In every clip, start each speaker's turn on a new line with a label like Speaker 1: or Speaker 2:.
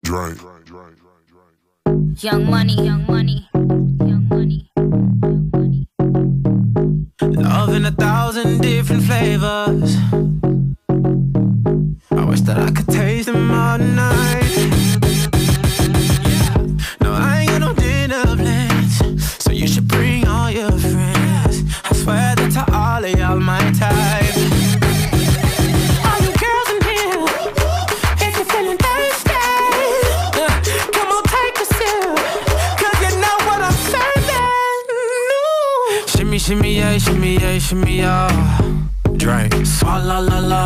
Speaker 1: Drink.
Speaker 2: Young money, young money, young money, young money.
Speaker 3: Love in 1,000 different flavors. I wish that I could taste them all night. No, I ain't got no dinner plans, so you should bring all your friends. I swear that to all of y'all my type. All you girls in here, if you're feeling thirsty, come on take a sip, 'cause you know what I'm serving. Shimmy, shimmy, yeah, shimmy, yeah, shimmy, yeah. Drink, swalla la la.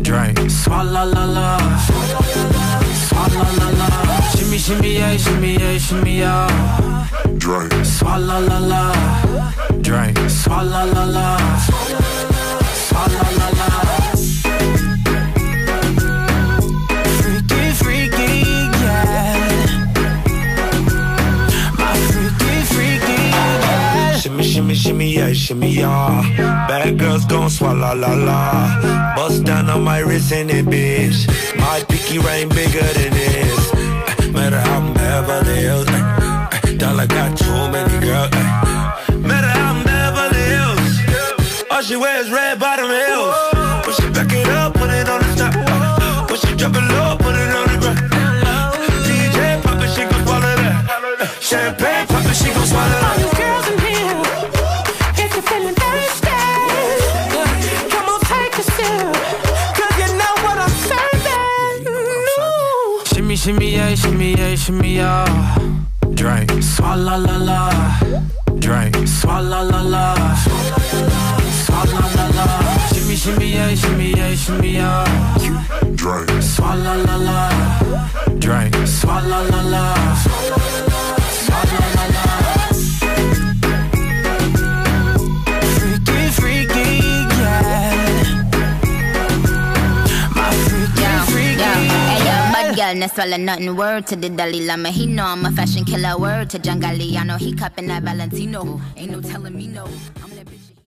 Speaker 3: Drink, swalla la la. Swalla la la. Shimmy, shimmy, yeah, shimmy, yeah, shimmy, yeah.
Speaker 1: Drink.
Speaker 3: Swalla la la. Drink, swalla la la. Swalla la la. Freaky, freaky, yeah. My freaky, freaky, yeah.
Speaker 4: Shimmy, shimmy, shimmy, yeah, shimmy, yeah. Bad girls gon' swallow la la. Bust down on my wrist in it, bitch. My pinky ring bigger than this. Matter how I'm Beverly Hills. Dollar got too many girls. Matter how I'm Beverly Hills. All she wears red bottom heels. When she back it up, put it on the top. When she drop it low, put it on the ground. DJ pop it, she gon' swallow that. Champagne pop it, she gon' swallow that.
Speaker 3: All you girls in here, if you're feeling thirsty, come on take a sip, 'cause you know what I'm serving. Shimmy, shimmy, yeah, shimmy, yeah, shimmy, yeah. Drink, swalla la la. Drink, swalla la la. Swalla la la. Shimmy, shimmy, yeah, shimmy, yeah, shimmy, yeah.
Speaker 1: Drink.
Speaker 3: Swalla la la. Drink, swalla la la. Swalla la la. Freaky, freaky, yeah. My freaky, freaky,
Speaker 2: Hey, yo, bad girl, no swallow nothing. Word to the Dalai Lama, he know I'm a fashion killer. Word to John Galliano, he cupping that Valentino. Ain't no telling me no. I'm